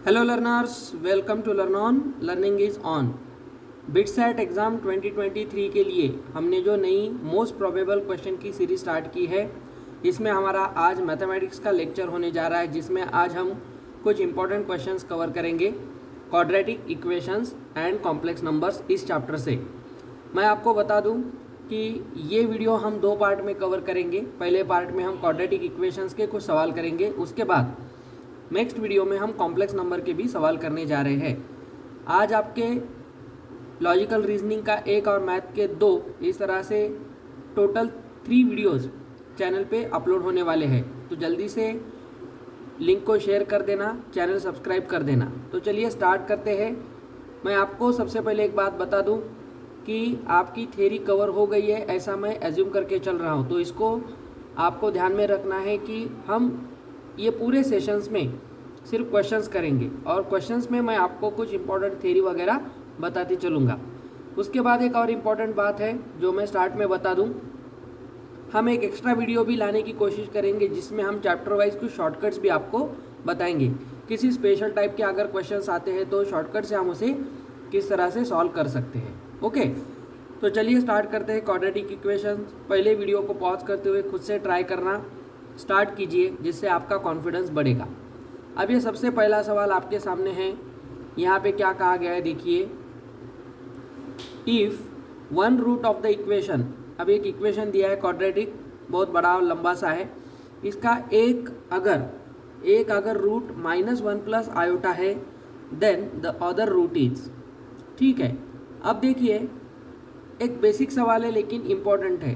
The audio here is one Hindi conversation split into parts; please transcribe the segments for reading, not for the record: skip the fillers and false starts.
Hello learners, welcome to learn on. Learning is on. BITSAT exam 2023 के लिए हमने जो नई मोस्ट प्रोबेबल क्वेश्चन की सीरीज स्टार्ट की है, इसमें हमारा आज मैथमेटिक्स का लेक्चर होने जा रहा है, जिसमें आज हम कुछ इंपॉर्टेंट क्वेश्चंस कवर करेंगे quadratic equations and complex numbers इस चैप्टर से। मैं आपको बता दूं कि ये वीडियो हम दो पार्ट में कवर करेंगे। पहले पार्ट में हम क्वाड्रेटिक इक्वेशंस के कुछ सवाल करेंगे, उसके बाद नेक्स्ट वीडियो में हम कॉम्प्लेक्स नंबर के भी सवाल करने जा रहे हैं। आज आपके लॉजिकल रीजनिंग का एक और मैथ के दो, इस तरह से टोटल 3 वीडियोस चैनल पे अपलोड होने वाले हैं। तो जल्दी से लिंक को शेयर कर देना, चैनल सब्सक्राइब कर देना। तो चलिए स्टार्ट करते हैं। मैं आपको सबसे पहले एक बात बता दूं कि आपकी थ्योरी कवर हो गई है, ऐसा मैं एज्यूम करके चल रहा हूं। तो इसको आपको ध्यान में रखना है कि हम ये पूरे सेशंस में सिर्फ क्वेश्चंस करेंगे, और क्वेश्चंस में मैं आपको कुछ इंपॉर्टेंट थ्योरी वगैरह बताते चलूँगा। उसके बाद एक और इम्पॉर्टेंट बात है जो मैं स्टार्ट में बता दूं, हम एक एक्स्ट्रा वीडियो भी लाने की कोशिश करेंगे, जिसमें हम चैप्टर वाइज कुछ शॉर्टकट्स भी आपको बताएंगे। किसी स्पेशल टाइप के अगर क्वेश्चंस आते हैं तो शॉर्टकट से हम उसे किस तरह से सॉल्व कर सकते हैं। ओके, तो चलिए स्टार्ट करते हैं क्वाड्रेटिक इक्वेशन। पहले वीडियो को पॉज करते हुए खुद से ट्राई करना स्टार्ट कीजिए, जिससे आपका कॉन्फिडेंस बढ़ेगा। अब ये सबसे पहला सवाल आपके सामने है। यहाँ पे क्या कहा गया है देखिए, if one root of the equation. अब एक इक्वेशन दिया है क्वाड्रेटिक, बहुत बड़ा और लंबा सा है। इसका एक अगर रूट -1 प्लस आयोटा है, then the other root is. ठीक है, अब देखिए एक बेसिक सवाल है लेकिन इम्पॉर्टेंट है।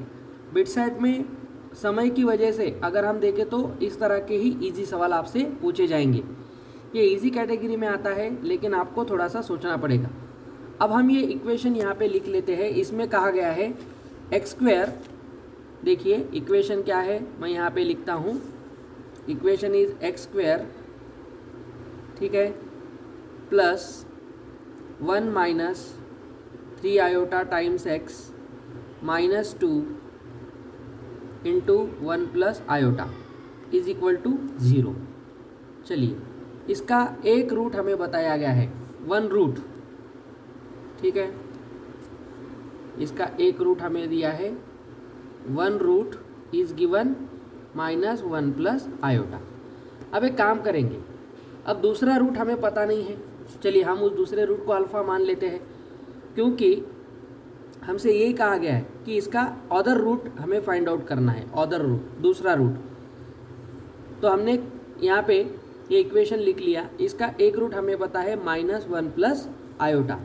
बिटसेट में समय की वजह से अगर हम देखें तो इस तरह के ही इजी सवाल आपसे पूछे जाएंगे। ये इजी कैटेगरी में आता है, लेकिन आपको थोड़ा सा सोचना पड़ेगा। अब हम ये इक्वेशन यहाँ पे लिख लेते हैं। इसमें कहा गया है एक्स स्क्वायर। देखिए इक्वेशन क्या है, मैं यहाँ पे लिखता हूँ। इक्वेशन इज एक्स स्क्वायर, ठीक है, plus 1 minus 3 iota times X minus 2 into 1 plus iota is equal to 0। चलिए, इसका एक रूट हमें बताया गया है, 1 रूट। ठीक है, इसका एक रूट हमें दिया है, 1 root is given -1 plus iota. अब एक काम करेंगे, अब दूसरा रूट हमें पता नहीं है। चलिए हम उस दूसरे रूट को अल्फ़ा मान लेते हैं, क्योंकि हमसे यही कहा गया है कि इसका अदर रूट हमें फाइंड आउट करना है। अदर रूट, दूसरा रूट। तो हमने यहाँ पे ये इक्वेशन लिख लिया। इसका एक रूट हमें पता है -1 प्लस आयोटा।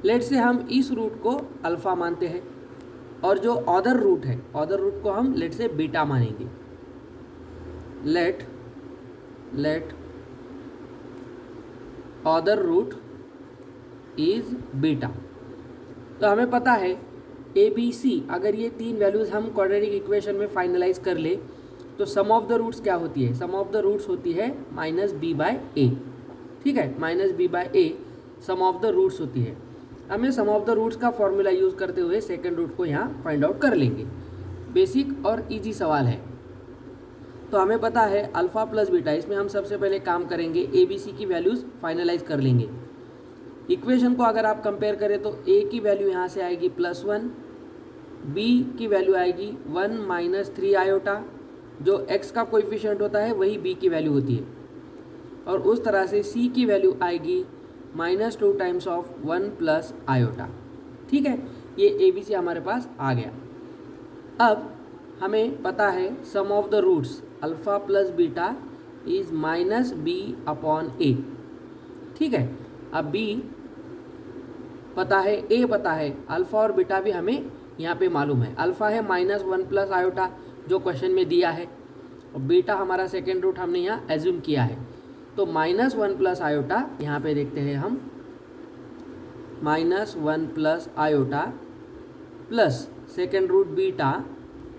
लेट से हम इस रूट को अल्फ़ा मानते हैं, और जो अदर रूट है, अदर रूट को हम लेट से बीटा मानेंगे। Let other root is beta. तो हमें पता है ए बी सी, अगर ये 3 वैल्यूज़ हम क्वाड्रेटिक इक्वेशन में फाइनलाइज कर ले तो सम ऑफ द रूट्स क्या होती है? सम ऑफ द रूट्स होती है -b/a। ठीक है, -b/a some of the roots होती है। हमें सम ऑफ द रूट्स का फॉर्मूला यूज़ करते हुए सेकंड रूट को यहाँ फाइंड आउट कर लेंगे। बेसिक और इजी सवाल है। तो हमें पता है अल्फ़ा प्लस बीटा। इसमें हम सबसे पहले काम करेंगे, ए बी सी की वैल्यूज़ फाइनलाइज कर लेंगे। इक्वेशन को अगर आप कंपेयर करें तो a की वैल्यू यहाँ से आएगी +1, b की वैल्यू आएगी 1 माइनस 3 आयोटा। जो x का कोएफिशिएंट होता है वही b की वैल्यू होती है, और उस तरह से c की वैल्यू आएगी -2 टाइम्स ऑफ 1 प्लस आयोटा। ठीक है, ये ए बी सी हमारे पास आ गया। अब हमें पता है sum of the roots alpha plus beta is -b/a। ठीक है, अब b पता है, a पता है, अल्फ़ा और बीटा भी हमें यहाँ पे मालूम है। अल्फ़ा है -1 प्लस आयोटा जो क्वेश्चन में दिया है, और बीटा हमारा सेकेंड रूट हमने यहाँ एज्यूम किया है। तो -1 प्लस आयोटा यहाँ पे देखते हैं हम, -1 plus iota plus second root beta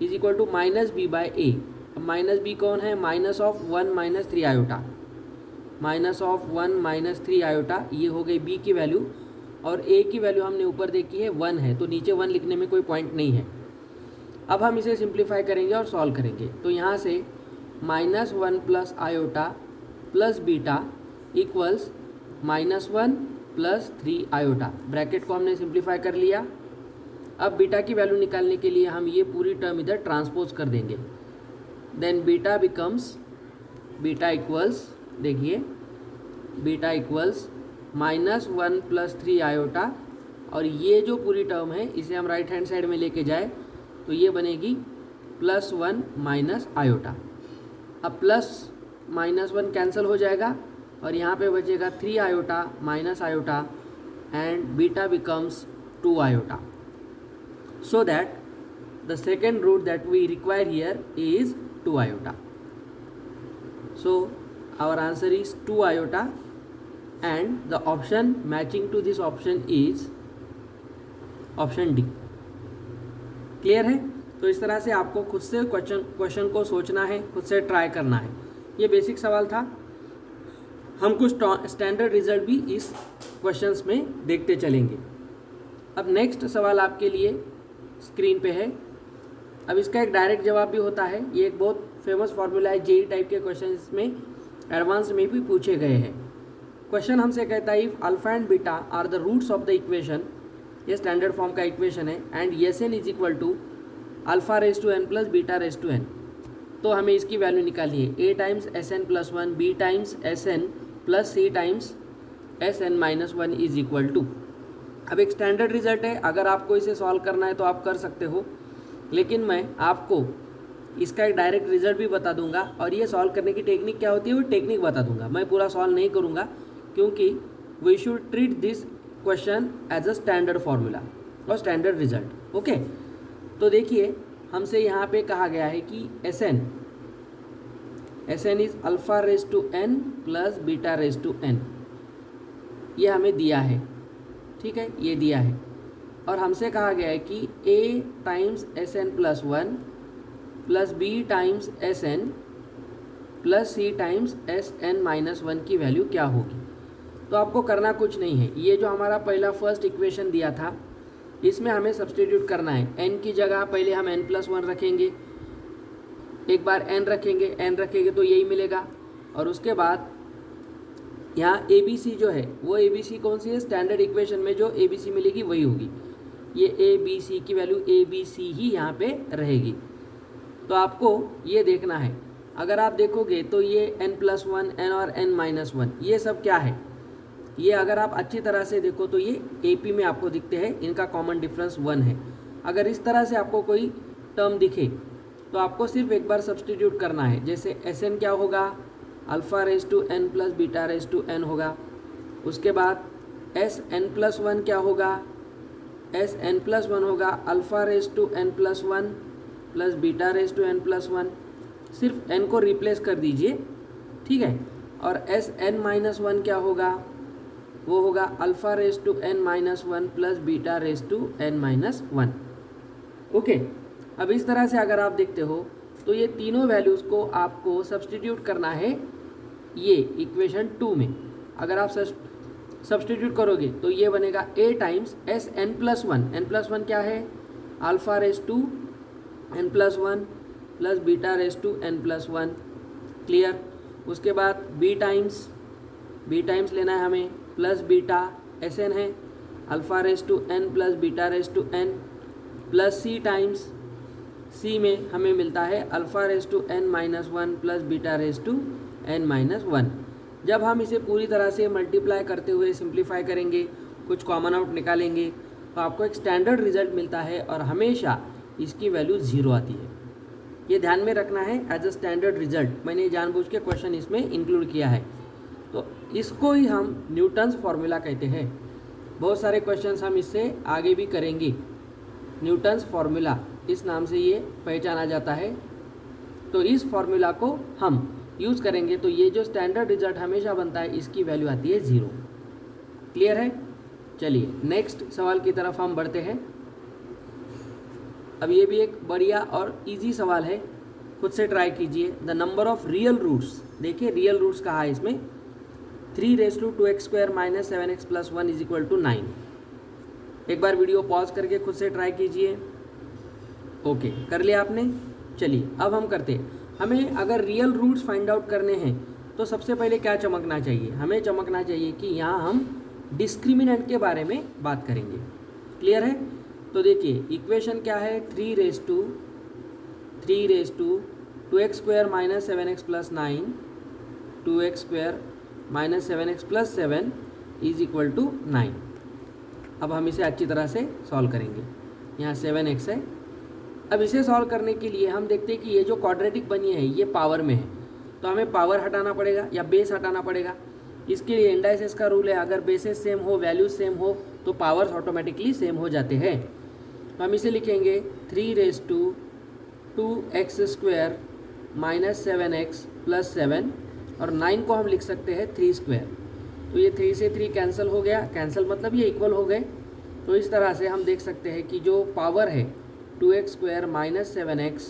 is equal to -b/a। अब -b कौन है? -1 माइनस 3 आयोटा, -1 माइनस 3 आयोटा, ये हो गई b की वैल्यू। और a की वैल्यू हमने ऊपर देखी है 1 है, तो नीचे 1 लिखने में कोई पॉइंट नहीं है। अब हम इसे सिंप्लीफाई करेंगे और सॉल्व करेंगे। तो यहाँ से -1 plus iota plus beta equals -1 plus 3 iota. Bracket को हमने सिंप्लीफाई कर लिया। अब बीटा की वैल्यू निकालने के लिए हम ये पूरी टर्म इधर ट्रांसपोज कर देंगे। Then beta becomes, beta equals, देखिए बीटा इक्वल्स -1 प्लस 3 आयोटा, और ये जो पूरी टर्म है इसे हम राइट हैंड साइड में लेके जाए तो ये बनेगी +1 माइनस आयोटा। अब प्लस -1 कैंसिल हो जाएगा और यहाँ पे बचेगा 3 iota minus iota and beta becomes 2 iota. So that the second root that we require here is 2 iota. So our answer is 2 iota and the option matching to this option is option D. Clear है? तो इस तरह से आपको खुद से क्वेश्चन को सोचना है, खुद से ट्राई करना है. ये बेसिक सवाल था. हम कुछ स्टैंडर्ड रिजल्ट भी इस क्वेश्चंस में देखते चलेंगे. अब नेक्स्ट सवाल आपके लिए स्क्रीन पे है. अब इसका एक डायरेक्ट जवाब भी होता है. ये एक बहुत फेमस फार्मूला है. जेई टाइप के क्वेश्चंस में एडवांस में भी पूछे गए हैं. क्वेश्चन हमसे कहता है if alpha and beta are the roots of the equation, ये स्टैंडर्ड फॉर्म का इक्वेशन है, and S N is equal to alpha raise to N plus beta raise to N. तो हमें इसकी वैल्यू निकालनी है. A times S N plus one, B times S N plus C times S N minus one is equal to. अब एक स्टैंडर्ड रिजल्ट है. अगर आपको इसे सॉल्व करना है तो आप कर सकते हो, लेकिन मैं आपको इसका एक डायरेक्ट रिजल्ट भी बता दूंगा और ये सॉल्व करने की टेक्निक क्या होती है वो टेक्निक बता दूंगा. मैं पूरा सॉल्व नहीं करूंगा क्योंकि we should treat this question as a standard formula और स्टैंडर्ड रिजल्ट. ओके, तो देखिए हमसे यहाँ पे कहा गया है कि S N is alpha raise to N plus beta raise to N. ये हमें दिया है, ठीक है, ये दिया है. और हमसे कहा गया है कि a times S N plus one plus B times S N plus C times S N minus one की वैल्यू क्या होगी. तो आपको करना कुछ नहीं है. ये जो हमारा पहला फर्स्ट इक्वेशन दिया था इसमें हमें सब्सटीट्यूट करना है. n की जगह पहले हम n प्लस वन रखेंगे, एक बार n रखेंगे तो यही मिलेगा. और उसके बाद यहाँ ए बी सी जो है वो ए बी सी कौन सी है, स्टैंडर्ड इक्वेशन में जो ए बी सी मिलेगी वही होगी. ये ए बी सी की वैल्यू ए बी सी ही यहाँ पे रहेगी. तो आपको ये देखना है. अगर आप देखोगे तो ये n प्लस वन, n और n माइनस वन, ये सब क्या है, ये अगर आप अच्छी तरह से देखो तो ये ए पी में आपको दिखते हैं. इनका कॉमन डिफरेंस 1 है. अगर इस तरह से आपको कोई टर्म दिखे तो आपको सिर्फ एक बार सब्सटीट्यूट करना है. जैसे एस एन क्या होगा, alpha raise to N plus beta raise to N होगा. उसके बाद एस एन प्लस वन क्या होगा, एस एन प्लस वन होगा alpha raise to N plus one plus beta raise to N plus one. सिर्फ एन को रिप्लेस कर दीजिए, ठीक है. और एस एन माइनस वन क्या होगा, वो होगा alpha raise to N minus one plus beta raise to N minus one. Okay, अब इस तरह से अगर आप देखते हो तो ये तीनों वैल्यूज़ को आपको सब्सटीट्यूट करना है ये इक्वेशन 2 में. अगर आप सब्सटीट्यूट करोगे तो ये बनेगा a times S N plus one क्या है, alpha raise to N plus one plus beta raise to N plus one. Clear. उसके बाद b टाइम्स लेना है हमें, प्लस बीटा एस एन है alpha raise to N plus beta raise to N, plus C times C में हमें मिलता है alpha raise to N minus one plus beta raise to N minus one. जब हम इसे पूरी तरह से मल्टीप्लाई करते हुए सिंप्लीफाई करेंगे, कुछ कॉमन आउट निकालेंगे, तो आपको एक स्टैंडर्ड रिजल्ट मिलता है और हमेशा इसकी वैल्यू 0 आती है. ये ध्यान में रखना है एज अ स्टैंडर्ड रिजल्ट. मैंने जानबूझ के क्वेश्चन इसमें इंक्लूड किया है. तो इसको ही हम न्यूटन्स फार्मूला कहते हैं. बहुत सारे क्वेश्चंस हम इससे आगे भी करेंगे. न्यूटन्स फार्मूला इस नाम से ये पहचाना जाता है. तो इस फार्मूला को हम यूज़ करेंगे तो ये जो स्टैंडर्ड रिजल्ट हमेशा बनता है इसकी वैल्यू आती है 0. क्लियर है? चलिए नेक्स्ट सवाल की तरफ हम बढ़ते हैं. अब ये भी एक बढ़िया और इजी सवाल है, खुद से ट्राई कीजिए. The number of real roots, देखिए रियल रूट्स कहा है इसमें, 3 raise to 2x square minus 7x plus 1 is equal to 9. एक बार वीडियो पॉज करके खुद से ट्राई कीजिए. ओके, कर लिया आपने. चलिए अब हम करते हैं. हमें अगर रियल रूट्स फाइंड आउट करने हैं तो सबसे पहले क्या चमकना चाहिए, हमें चमकना चाहिए कि यहाँ हम डिस्क्रिमिनेंट के बारे में बात करेंगे। क्लियर है? तो देखिए इक्वेशन क्या है, 3 raise to 2x square minus 7x plus 9, 2x square minus 7x plus 7 is equal to 9। अब हम इसे अच्छी तरह से सॉल्व करेंगे। यहाँ 7x है। अब इसे सॉल्व करने के लिए हम देखते हैं कि ये जो क्वाड्रेटिक बनी है ये पावर में है, तो हमें पावर हटाना पड़ेगा या बेस हटाना पड़ेगा। इसके लिए इंडाइसेस का रूल है, अगर बेसेस सेम हो, वैल्यूज सेम हो, तो पावर्स ऑटोमेटिकली सेम हो जाते हैं। तो हम इसे लिखेंगे 3 raise to 2x square minus 7x plus 7, और 9 को हम लिख सकते हैं 3 स्क्वायर। तो ये 3 से 3 कैंसिल हो गया, कैंसिल मतलब ये इक्वल हो गए। तो इस तरह से हम देख सकते हैं कि जो पावर है 2x square minus 7x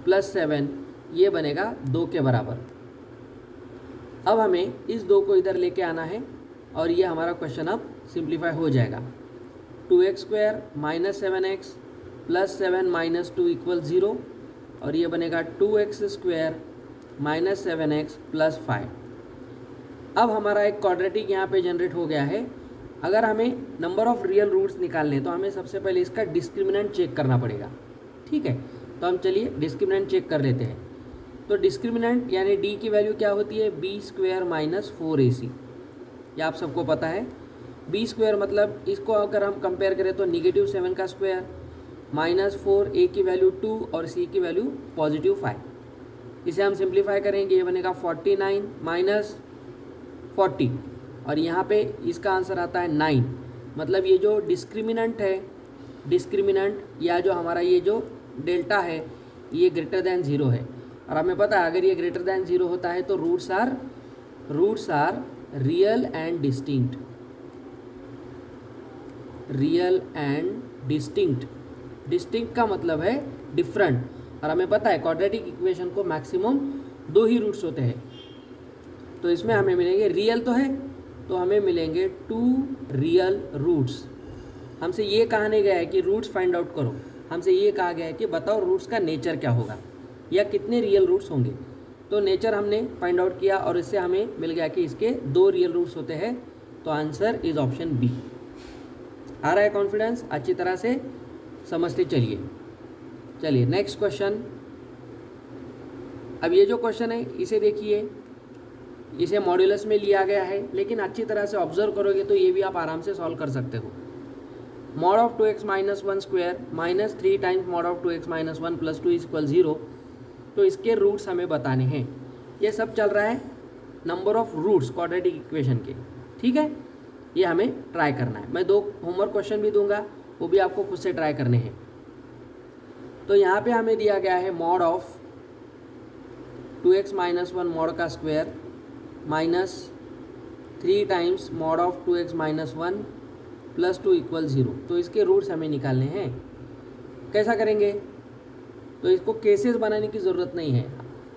plus 7 ये बनेगा 2 के बराबर। अब हमें इस 2 को इधर लेके आना है और ये हमारा क्वेश्चन अब सिंप्लीफाई हो जाएगा। 2x square minus 7x plus 7 minus 2 equal 0, और ये बनेगा 2x square minus 7x plus 5। अब हमारा एक क्वाड्रेटिक यहाँ पे जनरेट हो गया है। अगर हमें नंबर ऑफ़ रियल रूट्स निकालने तो हमें सबसे पहले इसका डिस्क्रिमिनेंट चेक करना पड़ेगा। ठीक है, तो हम चलिए डिस्क्रिमिनेंट चेक कर लेते हैं। तो डिस्क्रिमिनेंट यानी डी की वैल्यू क्या होती है, बी स्क्वायर माइनस 4ac। ये आप सबको पता है। बी स्क्वायर मतलब इसको अगर हम कंपेयर करें तो -7 का स्क्वायर माइनस 4, ए की वैल्यू 2 और सी की वैल्यू +5। इसे हम सिंप्लीफाई करेंगे, ये बनेगा 49 माइनस 40, और यहाँ पे इसका आंसर आता है 9। मतलब ये जो डिस्क्रिमिनेंट है, डिस्क्रिमिनेंट या जो हमारा ये जो डेल्टा है ये ग्रेटर दैन 0 है। और हमें पता है अगर ये ग्रेटर दैन 0 होता है तो roots are real and distinct, real and distinct. Distinct का मतलब है डिफरेंट, और हमें पता है क्वाड्रेटिक इक्वेशन को मैक्सिमम 2 ही रूट्स होते हैं। तो इसमें हमें मिलेंगे, रियल तो है तो हमें मिलेंगे 2 रियल रूट्स। हमसे ये कहा नहीं गया है कि रूट्स फाइंड आउट करो, हमसे ये कहा गया है कि बताओ रूट्स का नेचर क्या होगा या कितने रियल रूट्स होंगे। तो नेचर हमने फाइंड आउट किया और इससे हमें मिल गया कि इसके 2 रियल रूट्स होते हैं। तो आंसर इज ऑप्शन बी। आ रहा है कॉन्फिडेंस? अच्छी तरह से समझते चलिए नेक्स्ट क्वेश्चन। अब ये जो क्वेश्चन है इसे देखिए, इसे मॉड्यूलस में लिया गया है, लेकिन अच्छी तरह से ऑब्जर्व करोगे तो ये भी आप आराम से सॉल्व कर सकते हो। Mod of 2x minus 1 square minus 3 times mod of 2x minus 1 plus 2 equal 0। तो इसके रूट्स हमें बताने हैं। ये सब चल रहा है number of roots quadratic equation के। ठीक है, ये हमें ट्राई करना है। मैं 2 होमवर्क क्वेश्चन भी दूंगा, वो भी आपको खुद से ट्राई करने हैं। तो यहाँ पे हमें दिया गया है mod of 2x minus 1 mod का square minus 3 times mod of 2x minus 1 plus 2 equal 0। तो इसके रूट्स हमें निकालने हैं। कैसा करेंगे? तो इसको केसेस बनाने की ज़रूरत नहीं है।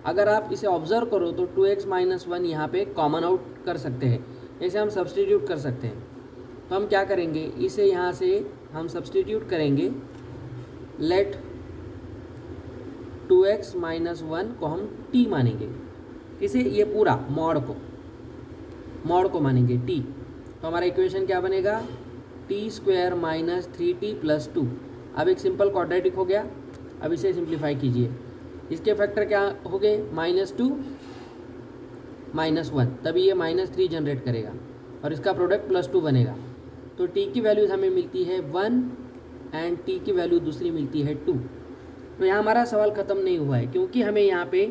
अगर आप इसे ऑब्जर्व करो तो 2x माइनस 1 यहाँ पे कॉमन आउट कर सकते हैं, इसे हम सब्सटीट्यूट कर सकते हैं। तो हम क्या करेंगे, इसे यहाँ से हम सब्सटीट्यूट करेंगे। लेट 2x माइनस 1 को हम t मानेंगे, इसे ये पूरा मॉड को मानेंगे t। तो हमारा इक्वेशन क्या बनेगा, t square minus 3t plus 2। अब एक सिंपल क्वाड्रेटिक हो गया। अब इसे सिंप्लीफाई कीजिए। इसके फैक्टर क्या हो गए, -2 -1, तभी ये -3 जनरेट करेगा और इसका प्रोडक्ट +2 बनेगा। तो t की वैल्यूज़ हमें मिलती है 1 एंड t की वैल्यू दूसरी मिलती है 2। तो यहाँ हमारा सवाल ख़त्म नहीं हुआ है, क्योंकि हमें यहाँ पे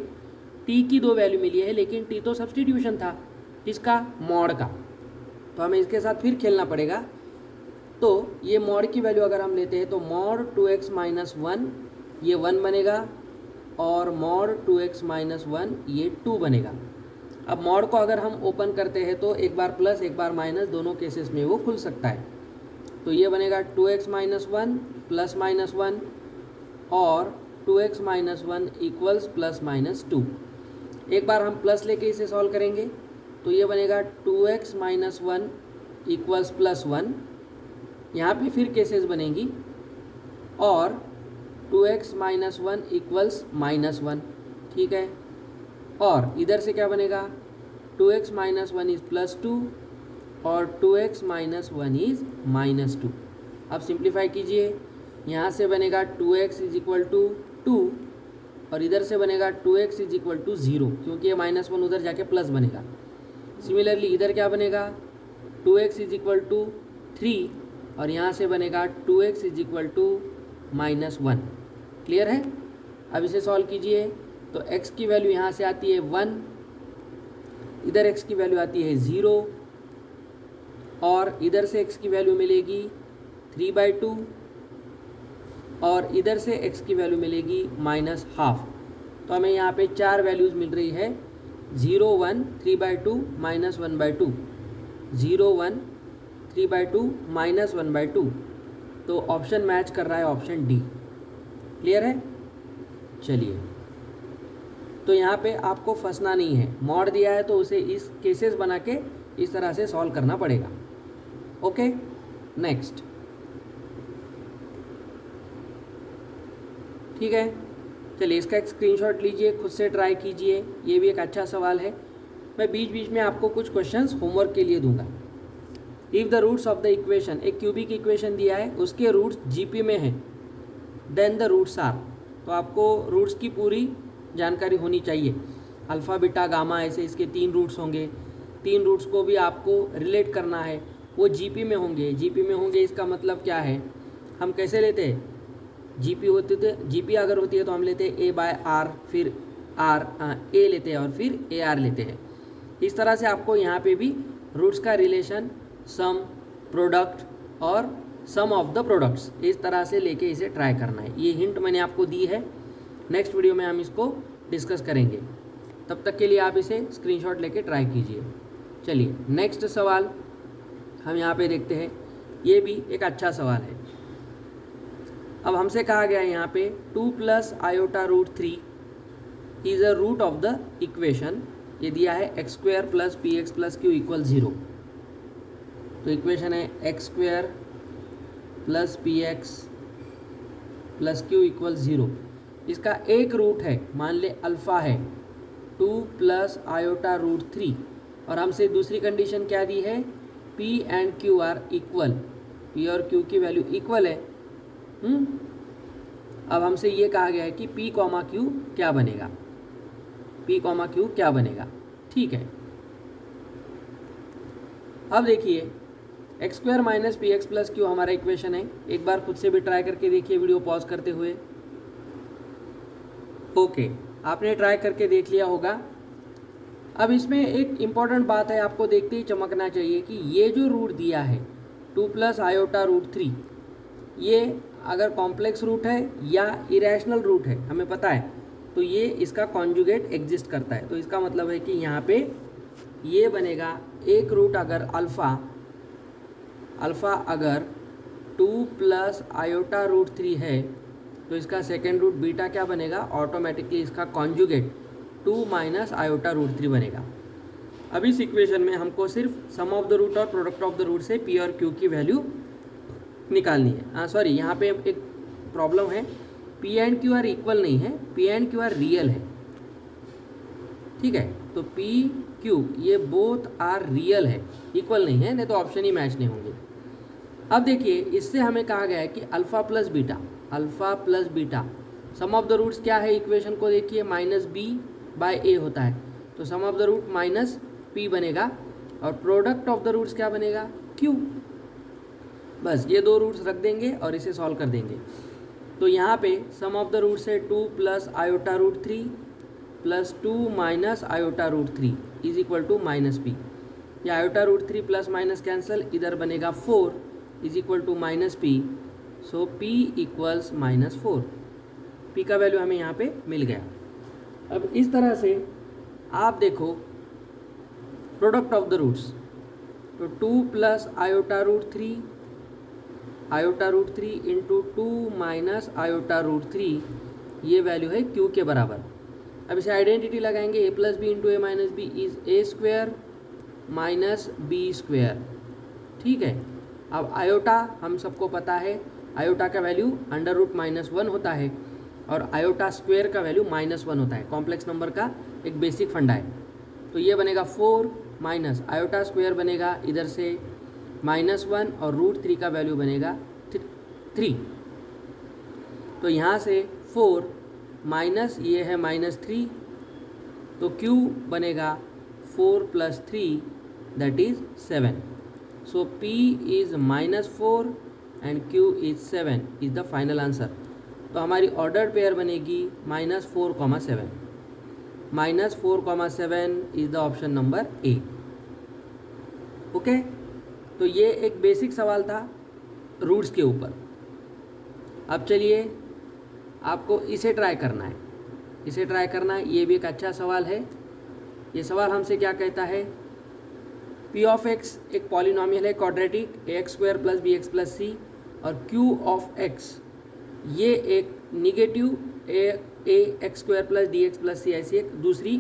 t की 2 वैल्यू मिली है, लेकिन t तो सब्सटीट्यूशन था, किसका, मॉड का। तो हमें इसके साथ फिर खेलना पड़ेगा। तो ये मॉड की वैल्यू अगर हम लेते हैं तो मॉड 2x माइनस 1 ये 1 बनेगा और मॉड 2x माइनस 1 ये 2 बनेगा। अब मॉड को अगर हम ओपन करते हैं तो एक बार प्लस एक बार माइनस, दोनों केसेस में वो खुल सकता है। तो ये बनेगा 2x माइनस 1 प्लस माइनस 1 और 2x minus 1 equals plus minus 2। एक बार हम प्लस लेके इसे सॉल्व करेंगे तो ये बनेगा 2x माइनस 1 इक्वल्स प्लस 1। यहाँ पे फिर केसेस बनेंगी और 2x माइनस 1 इक्वल्स -1। ठीक है, और इधर से क्या बनेगा, 2x माइनस 1 इज़ +2 और 2x माइनस 1 इज़ -2। अब सिंप्लीफाई कीजिए, यहाँ से बनेगा 2x इज इक्वल टू 2 और इधर से बनेगा 2x इज इक्वल टू 0, क्योंकि ये -1 उधर जाके प्लस बनेगा। सिमिलरली इधर क्या बनेगा, 2x इज इक्वल टू 3 और यहाँ से बनेगा 2x is equal to -1। Clear है? अब इसे सॉल्व कीजिए तो x की वैल्यू यहाँ से आती है 1, इधर x की वैल्यू आती है 0 और इधर से x की वैल्यू मिलेगी 3/2 और इधर से x की वैल्यू मिलेगी -½ तो हमें यहाँ पे 4 वैल्यूज़ मिल रही है, 0, 1, 3/2, -1/2, 0, 1, 3/2, -1/2। तो ऑप्शन मैच कर रहा है ऑप्शन डी। क्लियर है? चलिए, तो यहाँ पे आपको फंसना नहीं है, मॉड दिया है तो उसे इस केसेस बना के इस तरह से सॉल्व करना पड़ेगा। Okay, next. ठीक है, चलिए इसका एक स्क्रीनशॉट लीजिए, खुद से ट्राई कीजिए, ये भी एक अच्छा सवाल है। मैं बीच बीच में आपको कुछ क्वेश्चंस होमवर्क के लिए दूंगा। If the roots of the equation, एक क्यूबिक इक्वेशन दिया है, उसके रूट्स जीपी में हैं, देन द रूट्स आर, तो आपको रूट्स की पूरी जानकारी होनी चाहिए। अल्फ़ा बीटा गामा ऐसे इसके 3 रूट्स होंगे, 3 रूट्स को भी आपको रिलेट करना है, वो जीपी में होंगे। जीपी में होंगे इसका मतलब क्या है, हम कैसे लेते हैं, जीपी होते थे, जीपी अगर होती है तो हम लेते हैं a/r, फिर ए लेते हैं और फिर AR लेते हैं। इस तरह से आपको यहाँ पे भी रूट्स का रिलेशन, सम, प्रोडक्ट और सम ऑफ द प्रोडक्ट्स, इस तरह से लेके इसे ट्राई करना है। ये हिंट मैंने आपको दी है, नेक्स्ट वीडियो में हम इसको डिस्कस करेंगे। तब तक के लिए आप इसे स्क्रीनशॉट लेके ट्राई कीजिए। चलिए नेक्स्ट सवाल हम यहाँ पे देखते हैं, ये भी एक अच्छा सवाल है। अब हमसे कहा गया है यहाँ पे 2 + i√3 is a root of the equation, ये दिया है x² + px + q = 0। तो इक्वेशन है x² + px + q = 0। इसका एक रूट है, मान ले अल्फ़ा है, 2 + i√3 और हमसे दूसरी कंडीशन क्या दी है, p and q are equal, p और q की वैल्यू इक्वल है। अब हमसे ये कहा गया है कि p, q क्या बनेगा, p, q क्या बनेगा। ठीक है, अब देखिए x² - px + q हमारा इक्वेशन है। एक बार खुद से भी ट्राई करके देखिए वीडियो पॉज करते हुए। ओके, आपने ट्राई करके देख लिया होगा। अब इसमें एक इम्पॉर्टेंट बात है, आपको देखते ही चमकना चाहिए कि ये जो रूट दिया है 2 + i√3, ये अगर कॉम्प्लेक्स रूट है या इरेशनल रूट है हमें पता है, तो ये इसका कॉन्जुगेट एग्जिस्ट करता है। तो इसका मतलब है कि यहाँ पे ये बनेगा एक रूट अगर अल्फ़ा अगर 2 + i√3 है तो इसका सेकेंड रूट बीटा क्या बनेगा, ऑटोमेटिकली इसका कॉन्जुगेट 2 - i√3 बनेगा। अब इस इक्वेशन में हमको सिर्फ सम ऑफ द रूट और प्रोडक्ट ऑफ द रूट से p और q की वैल्यू निकालनी है। सॉरी, यहाँ पे एक प्रॉब्लम है, p and q are equal नहीं है, p and q are real है। ठीक है, तो p q ये बोथ आर रियल है, इक्वल नहीं है, नहीं तो ऑप्शन ही मैच नहीं होंगे। अब देखिए इससे हमें कहा गया है कि alpha plus beta sum of the roots क्या है, इक्वेशन को देखिए -b/a होता है, तो sum of the root -p बनेगा और प्रोडक्ट ऑफ द रूट्स क्या बनेगा, q। बस ये 2 रूट्स रख देंगे और इसे सॉल्व कर देंगे। तो यहाँ पे सम ऑफ द रूट्स है 2 + i√3 + 2 - i√3 = -p। या i√3 प्लस माइनस कैंसल, इधर बनेगा 4 = -p, सो p = -4। p का वैल्यू हमें यहाँ पे मिल गया। अब इस तरह से आप देखो प्रोडक्ट ऑफ द रूट्स, तो 2 + i√3 × 2 - i√3, ये वैल्यू है q के बराबर। अब इसे आइडेंटिटी लगाएंगे, a + b × a - b is a² - b²। ठीक है, अब आयोटा हम सबको पता है, आयोटा का वैल्यू √-1 होता है और आयोटा स्क्वायर का वैल्यू -1 होता है। कॉम्प्लेक्स नंबर का एक बेसिक फंडा है। तो ये बनेगा 4 माइनस आयोटा स्क्वायर बनेगा इधर से -1 और √3 का वैल्यू बनेगा 3। तो यहाँ से 4 माइनस ये है -3, तो Q बनेगा 4 + 3 that is 7। So P is -4 and Q is 7 is the final answer. तो हमारी ऑर्डर पेयर बनेगी -4,7। -4,7 is the option number A. Okay, तो ये एक बेसिक सवाल था रूट्स के ऊपर। अब चलिए आपको इसे ट्राई करना है, इसे ट्राई करना है। ये भी एक अच्छा सवाल है। ये सवाल हमसे क्या कहता है, P ऑफ x एक पॉलिनॉमियल है क्वाड्रेटिक ax² + bx + c, और Q ऑफ x ये एक निगेटिव ax² + dx + c ऐसी एक दूसरी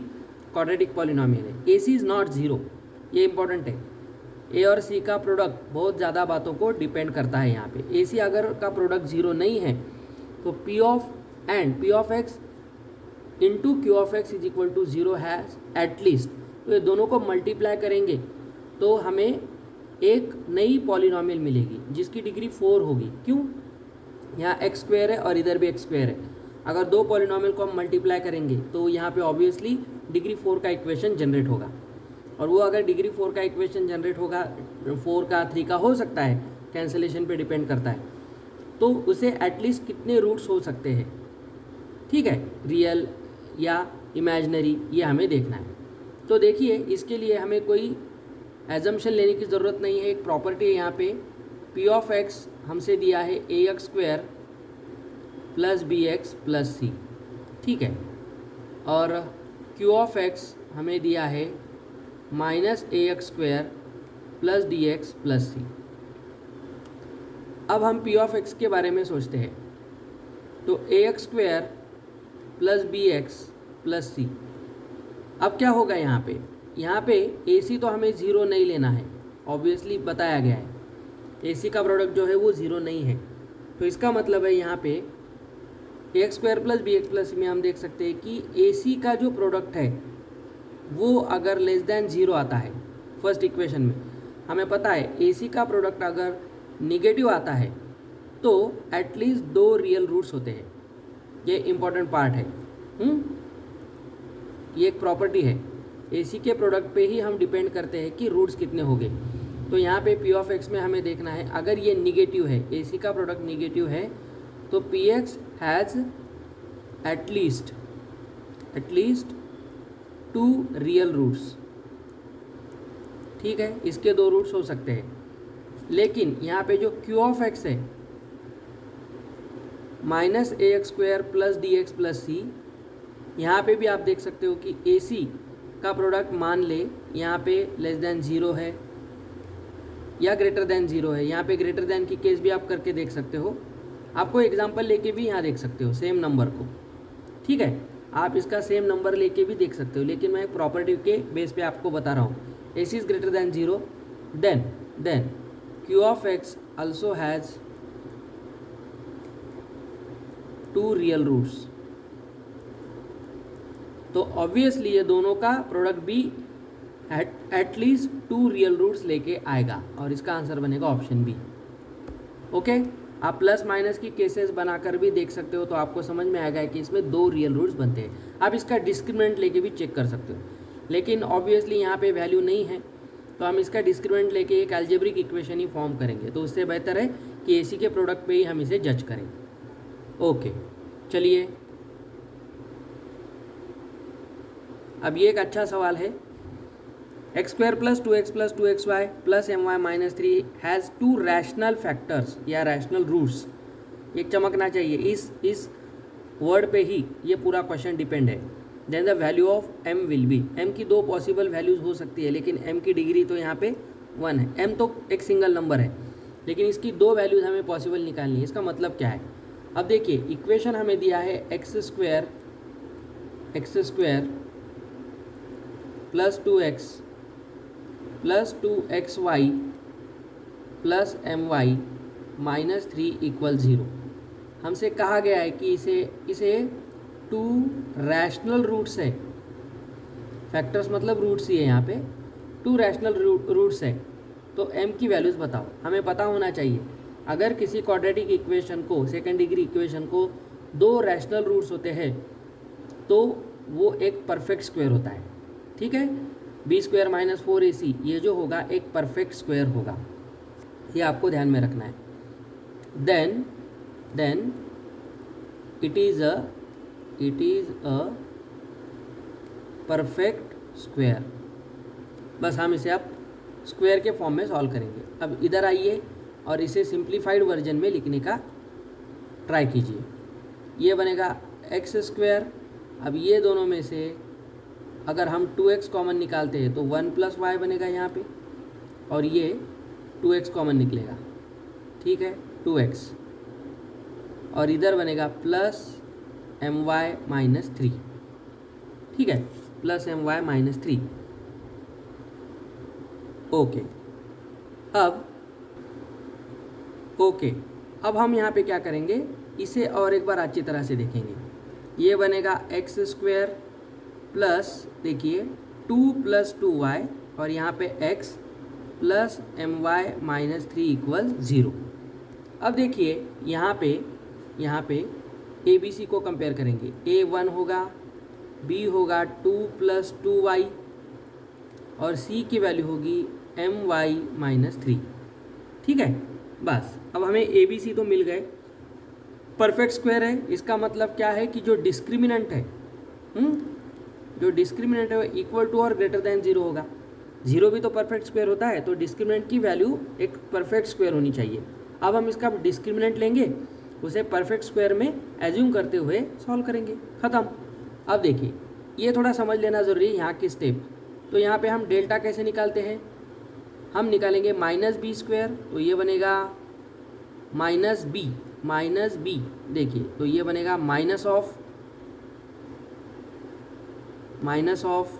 क्वाड्रेटिक पॉलिनॉमियल है। AC इज़ नॉट ज़ीरो, ये इंपॉर्टेंट है। ए और सी का प्रोडक्ट बहुत ज़्यादा बातों को डिपेंड करता है यहाँ पे। AC अगर का प्रोडक्ट ज़ीरो नहीं है तो P of x into Q of x is equal to 0 has at least. तो ये दोनों को मल्टीप्लाई करेंगे तो हमें एक नई पॉलिनॉमियल मिलेगी जिसकी डिग्री 4 होगी। क्यों? यहाँ x² है और इधर भी x² है। अगर दो पॉलिनॉमियल को हम मल्टीप्लाई करेंगे तो यहाँ पे ऑब्वियसली डिग्री 4 का इक्वेशन जनरेट होगा, और वो अगर डिग्री 4 का इक्वेशन जनरेट होगा, 4 का 3 का हो सकता है, कैंसिलेशन पे डिपेंड करता है, तो उसे एटलीस्ट कितने रूट्स हो सकते हैं, ठीक है, रियल या इमेजिनरी, ये हमें देखना है। तो देखिए इसके लिए हमें कोई एजम्पशन लेने की ज़रूरत नहीं है। एक प्रॉपर्टी है यहाँ पे, P ऑफ x हमसे दिया है ax² + bx + c, ठीक है, और Q ऑफ x हमें दिया है -ax² + dx + c। अब हम P ऑफ x के बारे में सोचते हैं। तो ax² + bx + c, अब क्या होगा यहाँ पे? यहाँ पे AC तो हमें ज़ीरो नहीं लेना है, ऑब्वियसली बताया गया है AC का प्रोडक्ट जो है वो ज़ीरो नहीं है। तो इसका मतलब है यहाँ पे ax² + bx + c में हम देख सकते हैं कि AC का जो प्रोडक्ट है वो अगर लेस दैन 0 आता है, फर्स्ट इक्वेशन में हमें पता है AC का प्रोडक्ट अगर निगेटिव आता है तो एटलीस्ट 2 रियल रूट्स होते हैं। ये इम्पॉर्टेंट पार्ट है। ये एक प्रॉपर्टी है, AC के प्रोडक्ट पे ही हम डिपेंड करते हैं कि रूट्स कितने होंगे। तो यहाँ पे P ऑफ x में हमें देखना है, अगर ये निगेटिव है, AC का प्रोडक्ट निगेटिव है, तो Px has at least 2 real roots, ठीक है, इसके 2 रूट्स हो सकते हैं। लेकिन यहाँ पे जो Q ऑफ x है -ax² + dx + c, यहाँ पे भी आप देख सकते हो कि AC का प्रोडक्ट मान ले यहाँ पे लेस दैन 0 है या ग्रेटर दैन 0 है। यहाँ पे ग्रेटर दैन की केस भी आप करके देख सकते हो, आपको एग्जांपल लेके भी यहाँ देख सकते हो सेम नंबर को, ठीक है, आप इसका सेम नंबर लेके भी देख सकते हो, लेकिन मैं प्रॉपर्टी के बेस पे आपको बता रहा हूँ। AC is greater than 0, then Q of x also has 2 real roots. तो ऑब्वियसली ये दोनों का प्रोडक्ट भी एटलीस्ट 2 रियल रूट्स लेके आएगा, और इसका आंसर बनेगा ऑप्शन बी। ओके, आप प्लस माइनस की केसेस बनाकर भी देख सकते हो, तो आपको समझ में आएगा कि इसमें 2 रियल रूट्स बनते हैं। आप इसका डिस्क्रिमिनेंट लेके भी चेक कर सकते हो, लेकिन ऑब्वियसली यहाँ पे वैल्यू नहीं है, तो हम इसका डिस्क्रिमिनेंट लेके एक अलजेब्रिक इक्वेशन ही फॉर्म करेंगे। तो उससे बेहतर है कि AC के प्रोडक्ट पे ही हम इसे जज करें। ओके, चलिए अब ये एक अच्छा सवाल है। x² + 2x + 2xy + my - 3 has 2 rational factors या रैशनल रूट्स। ये चमकना चाहिए, इस वर्ड पे ही ये पूरा क्वेश्चन डिपेंड है। Then the value of m will be, m की 2 पॉसिबल वैल्यूज़ हो सकती है, लेकिन m की डिग्री तो यहाँ पे 1 है। m तो एक सिंगल नंबर है, लेकिन इसकी 2 वैल्यूज़ हमें पॉसिबल निकालनी है। इसका मतलब क्या है? अब देखिए इक्वेशन हमें दिया है x² + 2x + 2xy + my - 3 = 0। हमसे कहा गया है कि इसे 2 रैशनल रूट्स है, फैक्टर्स मतलब रूट्स ही है यहाँ पे, 2 रैशनल रूट्स है, तो m की वैल्यूज़ बताओ। हमें पता होना चाहिए अगर किसी क्वाड्रेटिक इक्वेशन को, सेकेंड डिग्री इक्वेशन को 2 रैशनल रूट्स होते हैं तो वो एक परफेक्ट स्क्वायर होता है। ठीक है, b² - 4ac ये जो होगा एक परफेक्ट स्क्वायर होगा, ये आपको ध्यान में रखना है। Then it is a perfect square. बस हम इसे अब स्क्वायर के फॉर्म में सॉल्व करेंगे। अब इधर आइए और इसे सिंप्लीफाइड वर्जन में लिखने का ट्राई कीजिए। ये बनेगा x²। अब ये दोनों में से अगर हम 2x कॉमन निकालते हैं तो 1 + y बनेगा यहाँ पे, और ये 2x कॉमन निकलेगा। ठीक है, 2x, और इधर बनेगा +my - 3। ठीक है, +my - 3। ओके, अब हम यहाँ पे क्या करेंगे, इसे और एक बार अच्छी तरह से देखेंगे। ये बनेगा x² प्लस, देखिए 2 + 2y, और यहाँ पे x + my - 3 = 0। अब देखिए यहाँ पे ABC को कंपेयर करेंगे। A 1 होगा, B होगा 2 + 2y, और C की वैल्यू होगी my - 3। ठीक है, बस अब हमें ABC तो मिल गए, परफेक्ट स्क्वायर है। इसका मतलब क्या है कि जो डिस्क्रिमिनेंट है वो इक्वल टू और ग्रेटर देन 0 होगा। 0 भी तो परफेक्ट स्क्वायर होता है, तो डिस्क्रिमिनेंट की वैल्यू एक परफेक्ट स्क्वायर होनी चाहिए। अब हम इसका डिस्क्रिमिनेंट लेंगे, उसे परफेक्ट स्क्वायर में एज्यूम करते हुए सॉल्व करेंगे, ख़त्म। अब देखिए ये थोड़ा समझ लेना ज़रूरी है यहाँ की स्टेप। तो यहाँ पे हम डेल्टा कैसे निकालते हैं, हम निकालेंगे -b², तो ये बनेगा -b, देखिए तो ये बनेगा माइनस ऑफ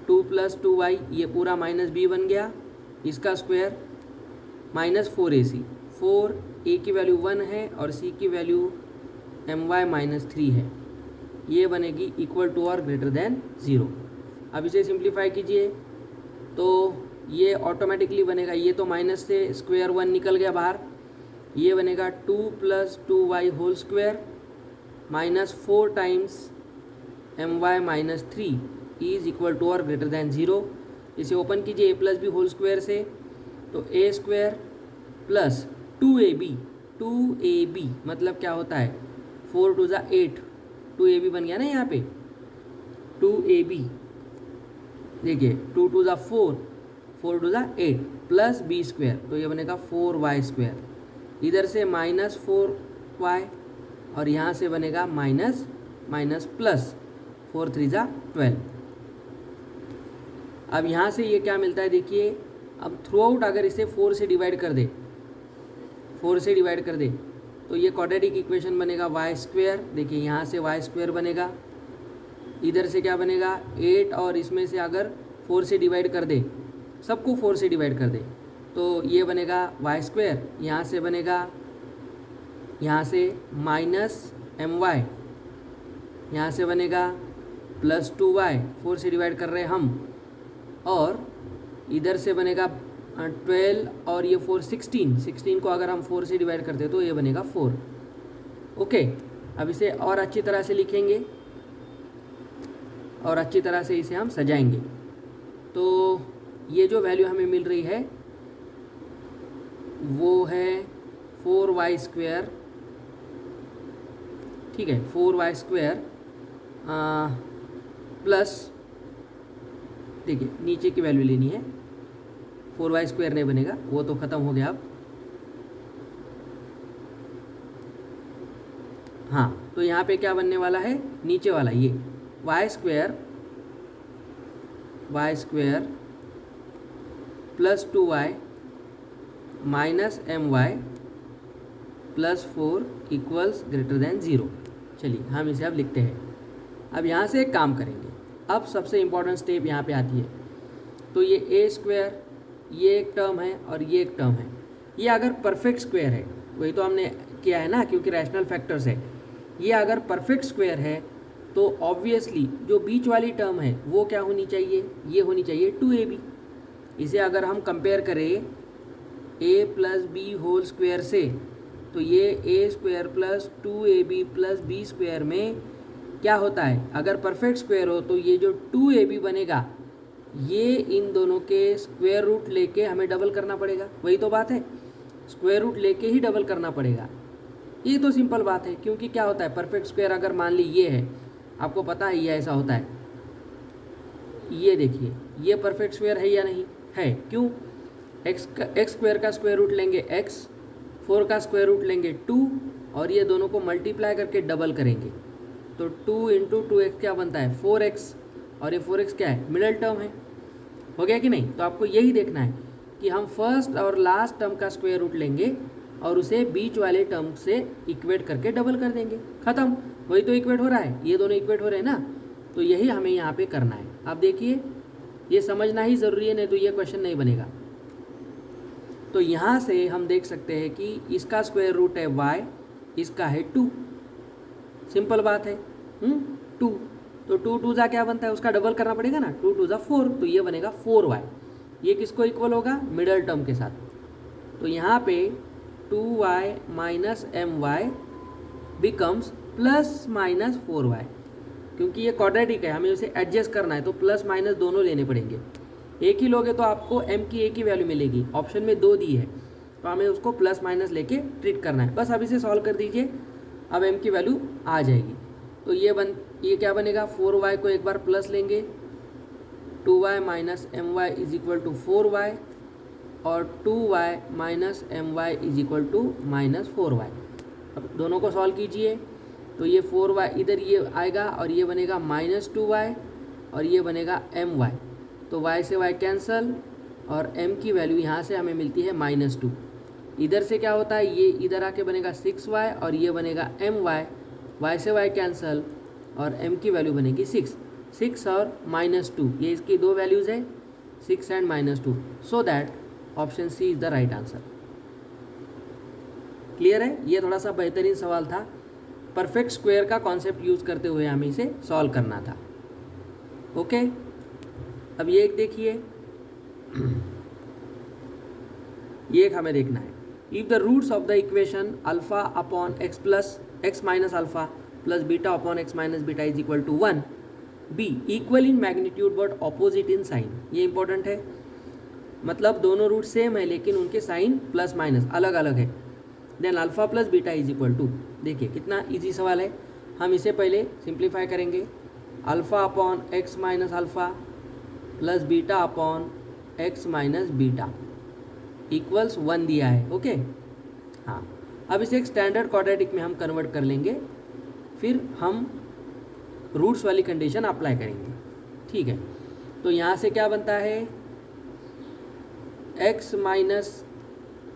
2 + 2y, ये पूरा -b बन गया, इसका स्क्वायर -4ac, 4a की वैल्यू 1 है और c की वैल्यू my - 3 है, ये बनेगी इक्वल टू और ग्रेटर देन 0। अब इसे सिंप्लीफाई कीजिए तो ये ऑटोमेटिकली बनेगा, ये तो माइनस से स्क्वायर 1 निकल गया बाहर, ये बनेगा 2 + 2y whole square -4 times my - 3 is equal to और ग्रेटर देन 0। इसे ओपन कीजिए a + b होल स्क्वायर से, तो a² प्लस 2ab मतलब क्या होता है, 4 × 2 = 8, 2ab बन गया ना यहाँ पे, 2ab, देखिए 2 × 2 = 4, 4 × 2 = 8 प्लस b², तो ये बनेगा 4y²। इधर से -4y और यहाँ से बनेगा माइनस प्लस 4 × 3 = 12। अब यहाँ से ये क्या मिलता है, देखिए अब थ्रू आउट अगर इसे 4 से डिवाइड कर दे तो ये क्वाड्रेटिक इक्वेशन बनेगा y²। देखिए यहाँ से y² बनेगा, इधर से क्या बनेगा 8, और इसमें से अगर 4 से डिवाइड कर दे, सबको 4 से डिवाइड कर दे तो ये बनेगा y²। यहाँ से बनेगा, यहाँ से -my, यहाँ से बनेगा +2y, 4 से डिवाइड कर रहे हैं हम, और इधर से बनेगा 12 और ये 4 16 को अगर हम 4 से डिवाइड करते हैं तो ये बनेगा 4। ओके, अब इसे और अच्छी तरह से लिखेंगे और अच्छी तरह से इसे हम सजाएंगे। तो ये जो वैल्यू हमें मिल रही है वो है 4y²। ठीक है, 4y² प्लस, देखिए नीचे की वैल्यू लेनी है, 4y² नहीं बनेगा, वो तो ख़त्म हो गया अब। हाँ, तो यहाँ पे क्या बनने वाला है, नीचे वाला ये y² plus 2y minus my plus 4 equals greater than 0। चलिए हम इसे अब लिखते हैं। अब यहाँ से एक काम करेंगे, अब सबसे इम्पॉर्टेंट स्टेप यहाँ पे आती है। तो ये a², ये एक टर्म है और ये एक टर्म है, ये अगर परफेक्ट स्क्वायर है, वही तो हमने किया है ना, क्योंकि रैशनल फैक्टर्स है, ये अगर परफेक्ट स्क्वायर है तो ऑब्वियसली जो बीच वाली टर्म है वो क्या होनी चाहिए, ये होनी चाहिए 2ab। इसे अगर हम कंपेयर करें a plus B whole square से, तो ये A square plus 2ab plus B square में क्या होता है, अगर परफेक्ट स्क्वायर हो तो ये जो 2ab बनेगा ये इन दोनों के स्क्वायर रूट लेके हमें डबल करना पड़ेगा। वही तो बात है, स्क्वायर रूट लेके ही डबल करना पड़ेगा। ये तो सिंपल बात है, क्योंकि क्या होता है परफेक्ट स्क्वायर अगर मान ली ये है, आपको पता है ये ऐसा होता है, ये देखिए ये परफेक्ट स्क्वायर है या नहीं है, क्यों, एक्स स्क्वायर का स्क्वायर रूट लेंगे x, 4 का स्क्वायर रूट लेंगे 2 और ये दोनों को मल्टीप्लाई करके डबल करेंगे तो 2 इंटू 2x क्या बनता है 4x, और ये 4x क्या है मिडल टर्म है। हो गया कि नहीं। तो आपको यही देखना है कि हम फर्स्ट और लास्ट टर्म का स्क्वायर रूट लेंगे और उसे बीच वाले टर्म से इक्वेट करके डबल कर देंगे, ख़त्म। वही तो इक्वेट हो रहा है, ये दोनों इक्वेट हो रहे हैं ना, तो यही हमें यहाँ पे करना है। आप देखिए ये समझना ही ज़रूरी है, नहीं तो ये क्वेश्चन नहीं बनेगा। तो यहाँ से हम देख सकते हैं कि इसका स्क्वायर रूट है y, इसका है 2, सिंपल बात है 2, तो 2 2 जा क्या बनता है, उसका डबल करना पड़ेगा ना, 2 2 जा 4, तो ये बनेगा 4y। ये किसको इक्वल होगा, मिडल टर्म के साथ। तो यहाँ पे 2y minus my becomes plus minus 4y, क्योंकि ये क्वाड्रेटिक है, हमें उसे एडजस्ट करना है तो प्लस माइनस दोनों लेने पड़ेंगे। एक ही लोगे तो आपको m की एक ही वैल्यू मिलेगी, ऑप्शन में 2 दी है तो हमें उसको प्लस माइनस लेके ट्रीट करना है। बस अब इसे सॉल्व कर दीजिए, अब m की वैल्यू आ जाएगी। तो ये क्या बनेगा, 4y को एक बार प्लस लेंगे, 2y minus my is equal to 4y और 2y minus my is equal to minus 4y। अब दोनों को सॉल्व कीजिए तो ये 4y इधर ये आएगा और ये बनेगा माइनस 2y और ये बनेगा my, तो y से y कैंसल और m की वैल्यू यहाँ से हमें मिलती है -2। इधर से क्या होता है, ये इधर आके बनेगा 6y और ये बनेगा my, y से y कैंसल और m की वैल्यू बनेगी 6 और -2, ये इसकी दो वैल्यूज़ है 6 and -2, so that option C is the right answer. Clear है, ये थोड़ा सा बेहतरीन सवाल था, परफेक्ट स्क्वायर का कॉन्सेप्ट यूज़ करते हुए हमें इसे सॉल्व करना था। ओके, अब ये एक देखिए, ये एक हमें देखना है, if the roots of the equation alpha upon x plus x minus alpha plus beta upon x minus beta is equal to 1 be equal in magnitude but opposite in sign. ये इंपॉर्टेंट है, मतलब दोनों रूट सेम है लेकिन उनके साइन प्लस माइनस अलग अलग है। Then alpha plus beta is equal to, देखिए कितना इजी सवाल है, हम इसे पहले सिंप्लीफाई करेंगे, alpha upon x minus alpha plus beta upon x minus beta equals 1 दिया है। ओके, हाँ, अब इसे एक स्टैंडर्ड क्वाड्रेटिक में हम कन्वर्ट कर लेंगे, फिर हम रूट्स वाली कंडीशन अप्लाई करेंगे। ठीक है, तो यहाँ से क्या बनता है, x minus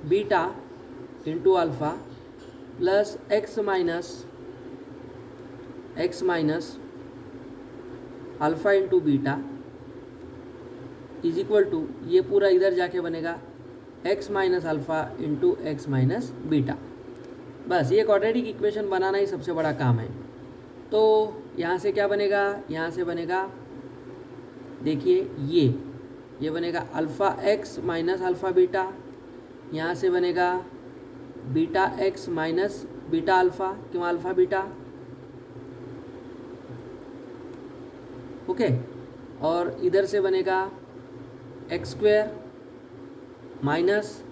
beta into alpha plus x minus alpha into beta is equal to, ये पूरा इधर जाके बनेगा x minus alpha into x minus beta. बस ये क्वाड्रेटिक इक्वेशन बनाना ही सबसे बड़ा काम है। तो यहाँ से क्या बनेगा, यहाँ से बनेगा, देखिए ये बनेगा alpha x minus alpha beta, यहाँ से बनेगा beta x minus beta alpha, क्यों अल्फ़ा बीटा, ओके, और इधर से बनेगा एक्स स्क्वायर माइनस,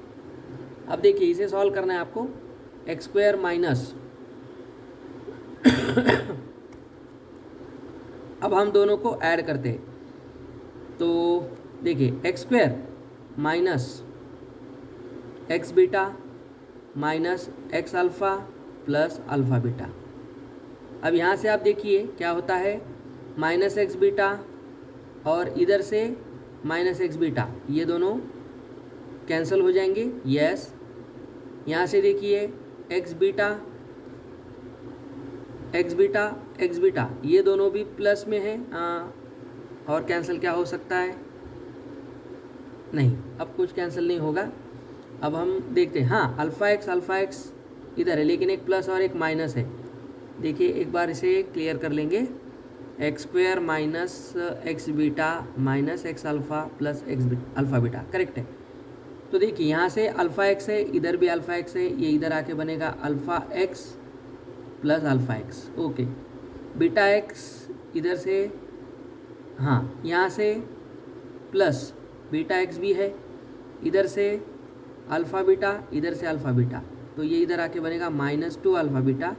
अब देखिए इसे सॉल्व करना है आपको, एक्स स्क्वायर माइनस अब हम दोनों को ऐड करते हैं, तो देखिए x square minus x beta minus x alpha plus alpha beta. अब यहाँ से आप देखिए क्या होता है, माइनस एक्स बीटा और इधर से माइनस एक्स बीटा, ये दोनों कैंसिल हो जाएंगे, यस। यहाँ से देखिए एक्स बीटा ये दोनों भी प्लस में है, और कैंसिल क्या हो सकता है, नहीं, अब कुछ कैंसिल नहीं होगा। अब हम देखते हैं, हाँ अल्फ़ा एक्स इधर है लेकिन एक प्लस और एक माइनस है। देखिए एक बार इसे क्लियर कर लेंगे, x square minus x beta minus x alpha plus x alpha beta, correct है। तो देखिए यहाँ से अल्फ़ा एक्स है, इधर भी अल्फ़ा एक्स है, ये इधर आके बनेगा alpha x plus alpha x, okay. Beta x इधर से, हाँ यहाँ से प्लस बीटा एक्स भी है, इधर से अल्फ़ा बीटा, इधर से अल्फ़ा बीटा, तो ये इधर आके बनेगा -2 अल्फ़ा बीटा,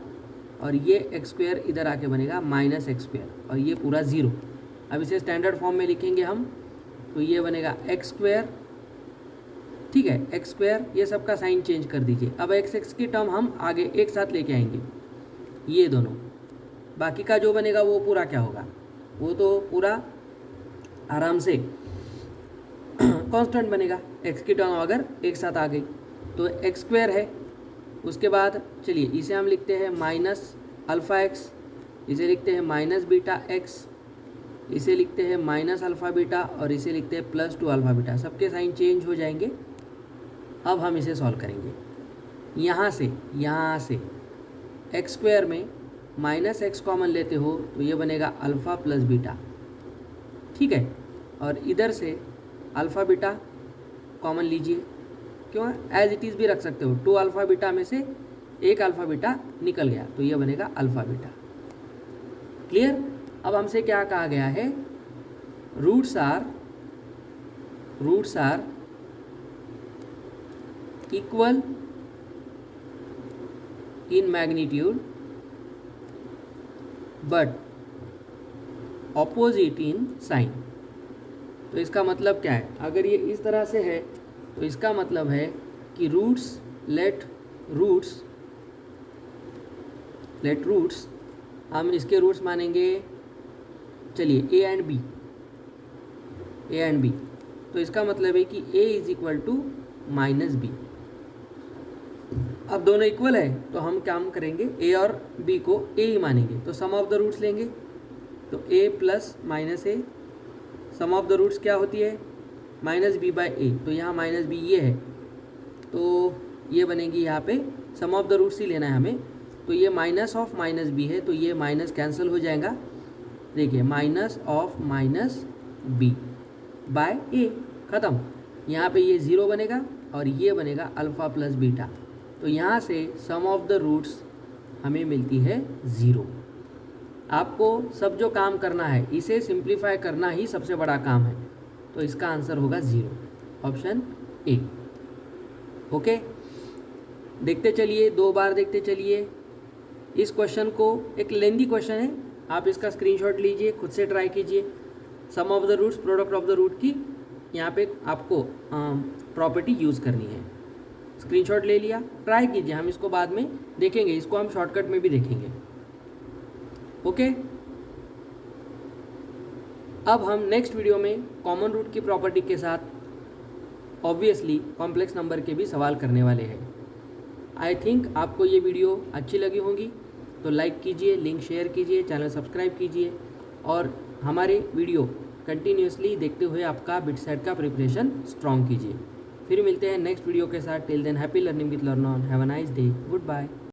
और ये एक्स स्क्वायर इधर आके बनेगा माइनस एक्स स्क्वायर, और ये पूरा ज़ीरो। अब इसे स्टैंडर्ड फॉर्म में लिखेंगे हम, तो ये बनेगा एक्स स्क्वायर, ठीक है, एक्स स्क्वायर, ये सबका साइन चेंज कर दीजिए। अब एक्स एक्स की टर्म हम आगे एक साथ लेके आएंगे, ये दोनों, बाकी का जो बनेगा वो पूरा क्या होगा, वो तो पूरा आराम से कांस्टेंट बनेगा। एक्स की टर्म अगर एक साथ आ गई तो एक्स स्क्वायर है। उसके बाद चलिए इसे हम लिखते हैं माइनस अल्फ़ा एक्स, इसे लिखते हैं माइनस बीटा एक्स, इसे लिखते हैं माइनस अल्फ़ा बीटा, और इसे लिखते हैं +2 अल्फ़ा बीटा। सबके साइन चेंज हो जाएंगे। अब हम इसे सॉल्व करेंगे। यहाँ से एक्स स्क्वायर में माइनस एक्स कॉमन लेते हो तो ये बनेगा अल्फ़ा प्लस बीटा, ठीक है। और इधर से अल्फ़ा बीटा कॉमन लीजिए, क्यों, एज इट इज़ भी रख सकते हो। 2 अल्फ़ा बीटा में से एक अल्फ़ा बीटा निकल गया तो ये बनेगा अल्फ़ा बीटा। क्लियर। अब हमसे क्या कहा गया है, roots are equal in magnitude but opposite in sign. तो इसका मतलब क्या है, अगर ये इस तरह से है तो इसका मतलब है कि लेट रूट्स हम इसके रूट्स मानेंगे, चलिए ए एंड बी, तो इसका मतलब है कि a is equal to -b। अब दोनों इक्वल है तो हम काम करेंगे, a और b को a ही मानेंगे, तो सम ऑफ द रूट्स लेंगे, तो a plus minus a, sum of the roots क्या होती है, -b/a, तो यहाँ -b ये है, तो ये बनेगी यहाँ पे, सम ऑफ द रूट्स ही लेना है हमें, तो ये माइनस ऑफ -b है, तो ये माइनस कैंसिल हो जाएगा। देखिए माइनस ऑफ -b/a ख़त्म। यहाँ पे ये 0 बनेगा और ये बनेगा अल्फ़ा प्लस बीटा, तो यहाँ से सम ऑफ द रूट्स हमें मिलती है 0। आपको सब जो काम करना है इसे सिंप्लीफाई करना ही सबसे बड़ा काम है, तो इसका आंसर होगा 0, ऑप्शन ए। ओके, देखते चलिए, 2 बार देखते चलिए इस क्वेश्चन को। एक लेंदी क्वेश्चन है, आप इसका स्क्रीनशॉट लीजिए, खुद से ट्राई कीजिए। Sum of the roots, product of the root की यहाँ पे आपको प्रॉपर्टी यूज़ करनी है। स्क्रीनशॉट ले लिया, ट्राई कीजिए, हम इसको बाद में देखेंगे, इसको हम शॉर्टकट में भी देखेंगे। ओके, अब हम नेक्स्ट वीडियो में कॉमन रूट की प्रॉपर्टी के साथ ऑब्वियसली कॉम्प्लेक्स नंबर के भी सवाल करने वाले हैं। आई थिंक आपको ये वीडियो अच्छी लगी होगी, तो लाइक कीजिए, लिंक शेयर कीजिए, चैनल सब्सक्राइब कीजिए, और हमारे वीडियो कंटिन्यूसली देखते हुए आपका बिट सेट का प्रिपरेशन स्ट्रॉन्ग कीजिए। फिर मिलते हैं नेक्स्ट वीडियो के साथ। Till then happy learning with learn on, have a nice day, good bye.